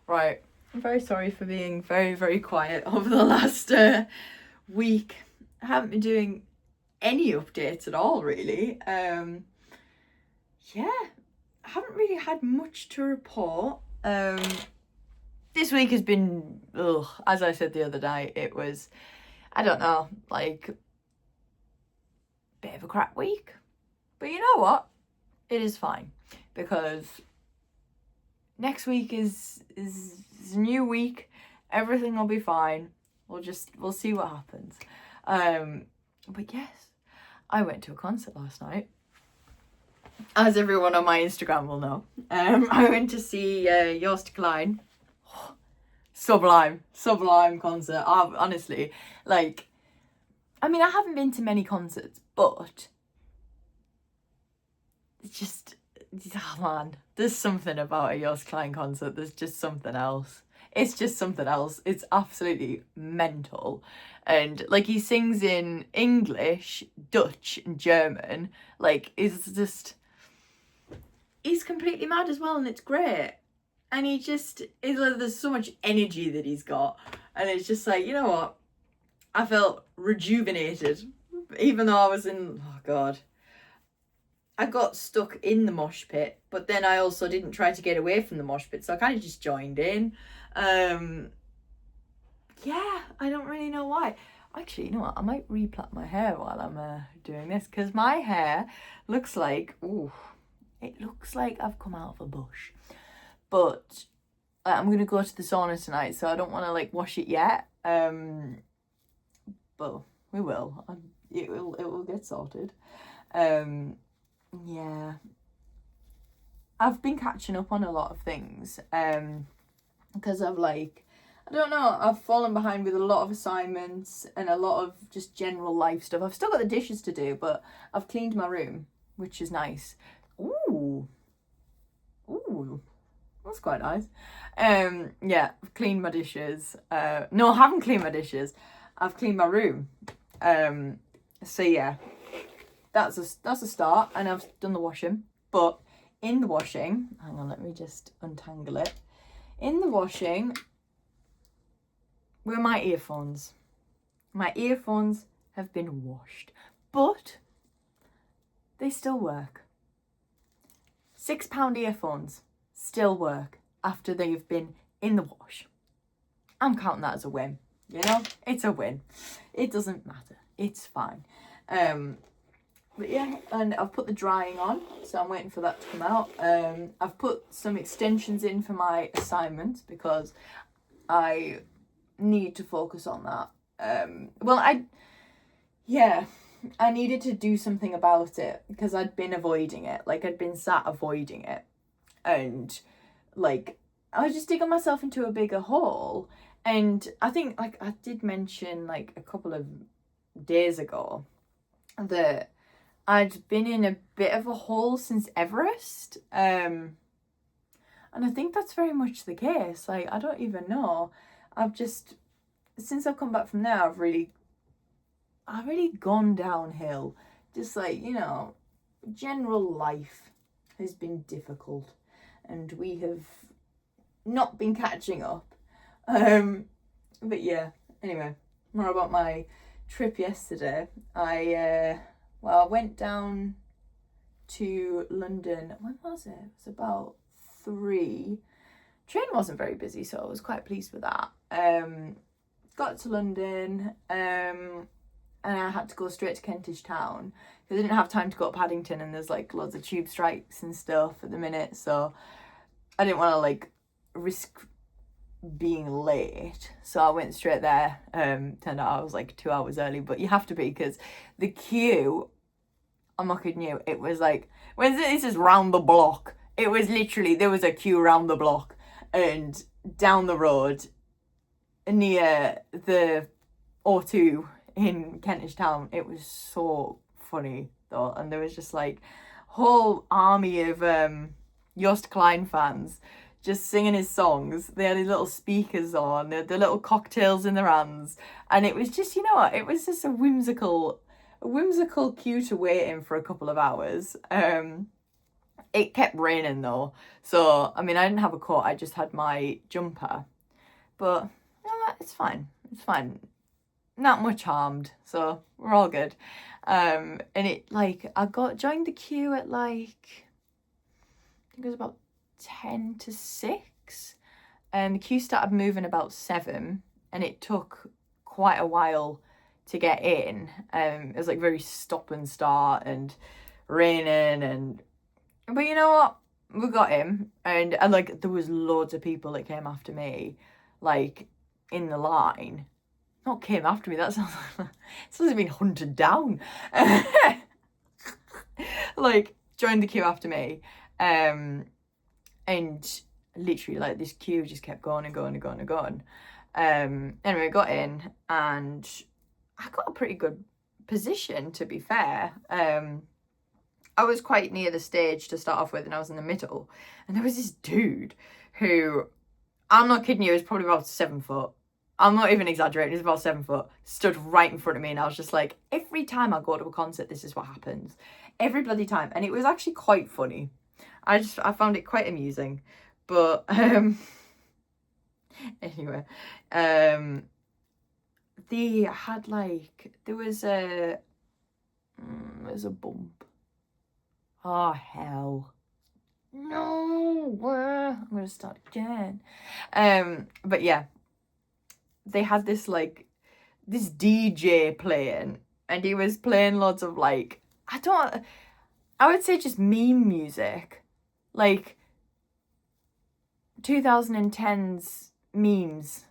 Right. I'm very sorry for being very, very quiet over the last week. I haven't been doing any updates at all, really. Yeah, I haven't really had much to report. This week has been, as I said the other night, it was, I don't know, like, bit of a crap week. But you know what? It is fine, because next week is a new week. Everything will be fine. We'll see what happens. But yes, I went to a concert last night. As everyone on my Instagram will know. I went to see Joost Klein. Sublime concert. Honestly, like, I mean, I haven't been to many concerts, but it's just, oh man, there's something about a Joost Klein concert. There's just something else. It's just something else. It's absolutely mental. And like, he sings in English, Dutch, and German. Like, he's completely mad as well, and it's great. And he just is like, there's so much energy that he's got, and it's just like, you know what? I felt rejuvenated, even though I was in, oh god, I got stuck in the mosh pit, but then I also didn't try to get away from the mosh pit, so I kind of just joined in. Yeah, I don't really know why. Actually, you know what? I might replat my hair while I'm doing this, because my hair looks like, it looks like I've come out of a bush. But I'm going to go to the sauna tonight, so I don't want to, like, wash it yet. But we will. It will get sorted. Yeah. I've been catching up on a lot of things. Because I've, like, I don't know, I've fallen behind with a lot of assignments and a lot of just general life stuff. I've still got the dishes to do, but I've cleaned my room, which is nice. Ooh. That's quite nice. Yeah, I've cleaned my dishes. No, I haven't cleaned my dishes. I've cleaned my room. So yeah, that's a start, and I've done the washing. But in the washing, hang on, let me just untangle it. In the washing were my earphones. My earphones have been washed, but they still work. £6 earphones still work after they've been in the wash. I'm counting that as a win. You know, it's a win. It doesn't matter. It's fine. But yeah, and I've put the drying on, so I'm waiting for that to come out. I've put some extensions in for my assignments because I need to focus on that. I needed to do something about it because I'd been avoiding it. Like, I'd been sat avoiding it. And, like, I was just digging myself into a bigger hole. And I think, like, I did mention, like, a couple of days ago that I'd been in a bit of a hole since Everest. And I think that's very much the case. Like, I don't even know. Since I've come back from there, I've really gone downhill. Just, like, you know, general life has been difficult, and we have not been catching up. But yeah, anyway, more about my trip yesterday. I went down to London. When was it? It was about 3. Train wasn't very busy, so I was quite pleased with that. Got to London, and I had to go straight to Kentish Town because I didn't have time to go to Paddington, and there's, like, loads of tube strikes and stuff at the minute, so I didn't want to, like, risk being late, so I went straight there. Turned out I was, like, 2 hours early, but you have to be because the queue, I'm not kidding you, it was like, when this is round the block, it was literally, there was a queue round the block, and down the road near the O2 in Kentish Town, it was so funny though, and there was just, like, whole army of Joost Klein fans just singing his songs. They had his little speakers on, they had the little cocktails in their hands, and it was just, you know what, it was just a whimsical queue to wait in for a couple of hours. It kept raining though, so I mean I didn't have a coat, I just had my jumper, but you know what, it's fine, it's fine, not much harmed, so we're all good. And it, like, I got joined the queue at like, I think it was about 10 to 6, and the queue started moving about 7, and it took quite a while to get in. It was like very stop and start and raining, but you know what, we got in, and like there was loads of people that came after me, like in the line. Not came after me, that sounds like being hunted down. Like joined the queue after me, and literally like this queue just kept going and going and going and going. Anyway, I got in and I got a pretty good position, to be fair. I was quite near the stage to start off with, and I was in the middle, and there was this dude who, I'm not kidding you, was probably about 7 foot. I'm not even exaggerating, he's about 7 foot, stood right in front of me, and I was just like, every time I go to a concert, this is what happens. Every bloody time. And it was actually quite funny. I found it quite amusing. But, anyway, they had like, there's a bump. Oh, hell. No, I'm gonna start again. But yeah, they had this like this DJ playing, and he was playing lots of like, I would say just meme music, like 2010s memes,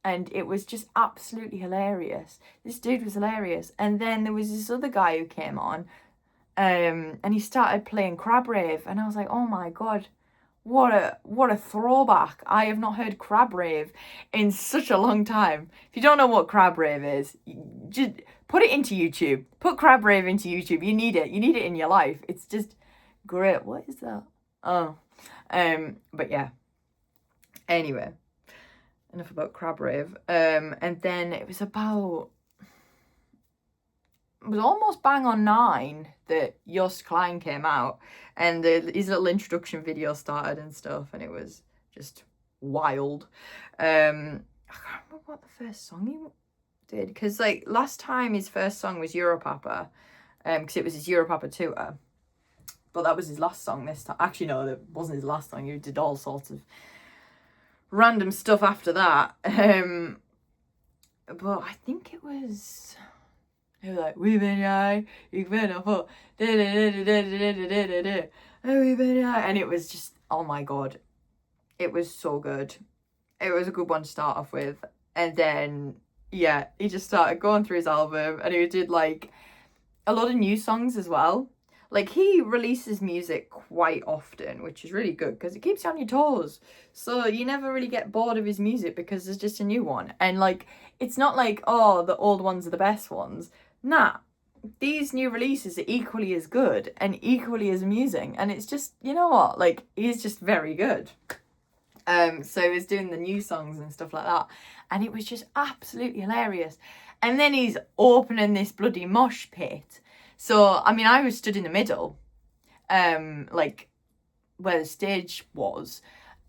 and it was just absolutely hilarious. This dude was hilarious. And then there was this other guy who came on, and he started playing Crab Rave, and I was like, oh my god, what a throwback. I have not heard Crab Rave in such a long time. If you don't know what Crab Rave is, just put it into YouTube. Put Crab Rave into YouTube. You need it in your life. It's just great. What is that? Oh, but yeah, anyway, enough about Crab Rave. And then it was almost bang on 9 that Joost Klein came out, and his little introduction video started and stuff, and it was just wild. I can't remember what the first song he did, because like last time his first song was Europapa, because it was his Europapa tour, but that was his last song this time. Actually no, that wasn't his last song. He did all sorts of random stuff after that. But I think it was, they were like, we ben jij, ik ben er voor, and it was just, oh my god, it was so good. It was a good one to start off with. And then, yeah, he just started going through his album, and he did like a lot of new songs as well. Like, he releases music quite often, which is really good because it keeps you on your toes. So you never really get bored of his music because there's just a new one. And like, it's not like, oh, the old ones are the best ones. Nah, these new releases are equally as good and equally as amusing. And it's just, you know what, like, he's just very good. So he was doing the new songs and stuff like that, and it was just absolutely hilarious. And then he's opening this bloody mosh pit. So I mean, I was stood in the middle, like where the stage was,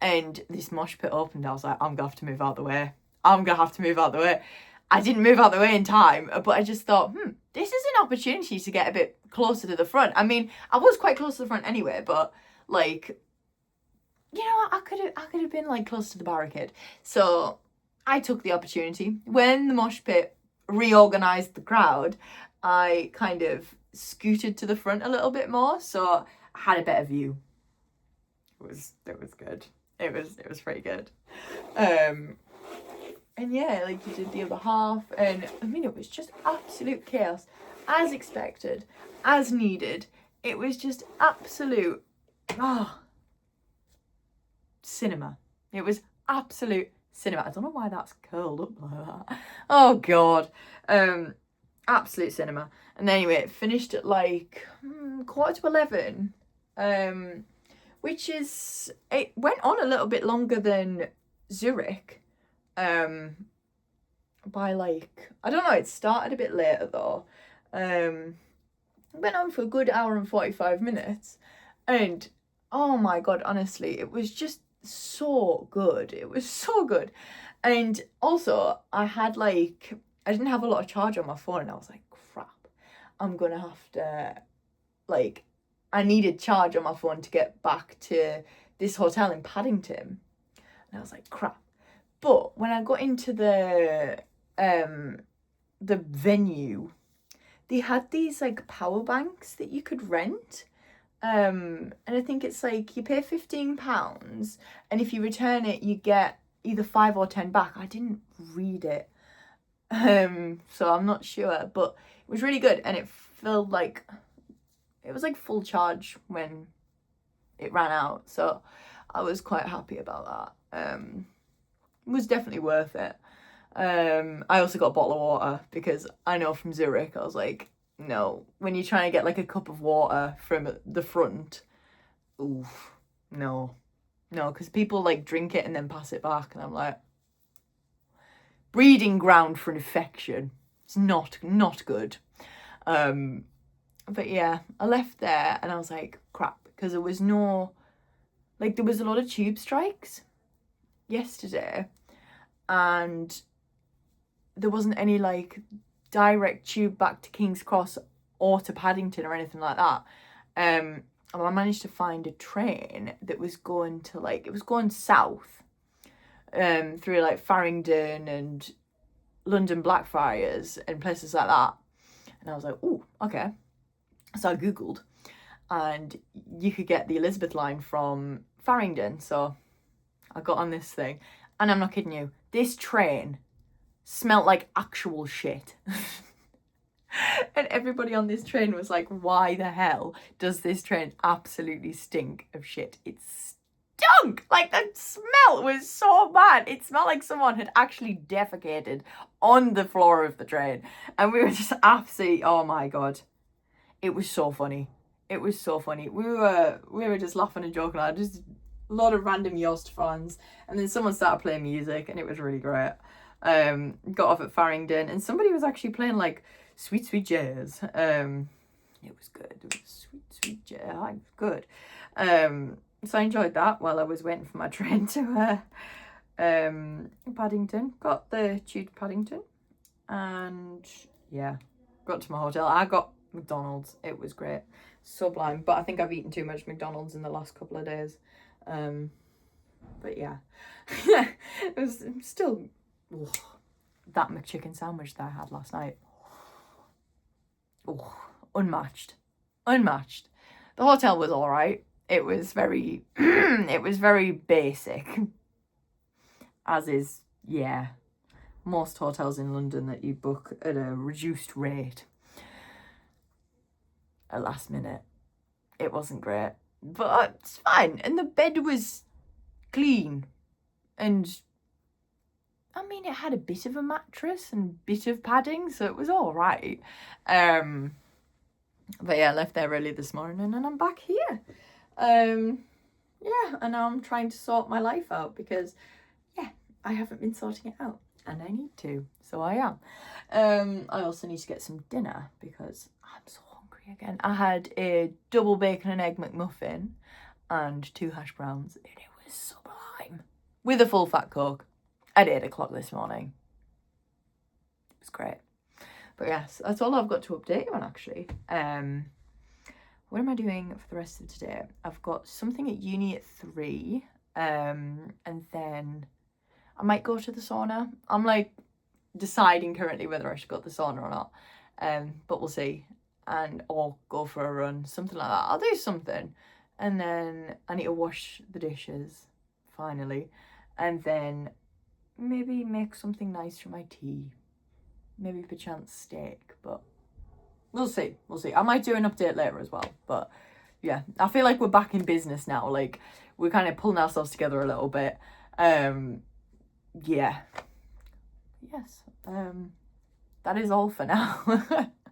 and this mosh pit opened. I was like, I'm gonna have to move out the way. I didn't move out the way in time, but I just thought, this is an opportunity to get a bit closer to the front. I mean, I was quite close to the front anyway, but like, you know what, I could have been like close to the barricade. So I took the opportunity. When the mosh pit reorganized the crowd, I kind of scooted to the front a little bit more, so I had a better view. It was good. It was pretty good. And yeah, like you did the other half, and I mean, it was just absolute chaos, as expected, as needed. It was just absolute cinema. It was absolute cinema. I don't know why that's curled up like that. Oh god. Absolute cinema. And anyway, it finished at like 11:15, which is, it went on a little bit longer than Zurich, by like, I don't know, it started a bit later though. It went on for a good hour and 45 minutes. And oh my God, honestly, it was just so good. It was so good. And also, I didn't have a lot of charge on my phone, and I was like, crap, I'm gonna have to, like, I needed charge on my phone to get back to this hotel in Paddington. And I was like, crap. But when I got into the venue, they had these like power banks that you could rent. And I think it's like you pay £15, and if you return it, you get either 5 or 10 back. I didn't read it, so I'm not sure, but it was really good, and it felt like it was like full charge when it ran out, so I was quite happy about that. It was definitely worth it. I also got a bottle of water because I know from Zurich, I was like, no, when you're trying to get like a cup of water from the front, oof, no, because people like drink it and then pass it back, and I'm like, breeding ground for infection. It's not good. But yeah, I left there and I was like, crap, because there was a lot of tube strikes yesterday, and there wasn't any like direct tube back to King's Cross or to Paddington or anything like that. And I managed to find a train that was going to it was going south, through like Farringdon and London Blackfriars and places like that. And I was like, oh, okay. So I Googled, and you could get the Elizabeth line from Farringdon. So I got on this thing, and I'm not kidding you, this train smelled like actual shit. And everybody on this train was like, why the hell does this train absolutely stink of shit? It stunk! Like, the smell was so bad. It smelled like someone had actually defecated on the floor of the train. And we were just absolutely, oh my God. It was so funny. It was so funny. We were just laughing and joking. I just a lot of random Yost fans. And then someone started playing music, and it was really great. Got off at Farringdon, and somebody was actually playing like sweet jazz. It was good. It was sweet jazz. It was good. So I enjoyed that while I was waiting for my train to Paddington. Got the tube to Paddington, and yeah, got to my hotel. I got McDonald's. It was great. Sublime. But I think I've eaten too much McDonald's in the last couple of days. But yeah, it was still. Ugh, that McChicken sandwich that I had last night. Oh, unmatched. The hotel was all right. It was very, it was very basic, as is, yeah, most hotels in London that you book at a reduced rate. At last minute, it wasn't great, but it's fine. And the bed was clean, and I mean, it had a bit of a mattress and a bit of padding, so it was all right. But yeah, I left there early this morning, and I'm back here. Yeah, and now I'm trying to sort my life out because, yeah, I haven't been sorting it out, and I need to, so I am. I also need to get some dinner because I'm so hungry again. I had a double bacon and egg McMuffin and 2 hash browns, and it was sublime, with a full fat Coke at 8 o'clock this morning. It was great. But yes, that's all I've got to update you on, actually. What am I doing for the rest of today? I've got something at uni at 3, and then I might go to the sauna. I'm like deciding currently whether I should go to the sauna or not, but we'll see. Or go for a run, something like that. I'll do something, and then I need to wash the dishes finally, and then maybe make something nice for my tea. Maybe perchance steak, but we'll see. I might do an update later as well, but yeah, I feel like we're back in business now. Like, we're kind of pulling ourselves together a little bit. Yeah. Yes. That is all for now.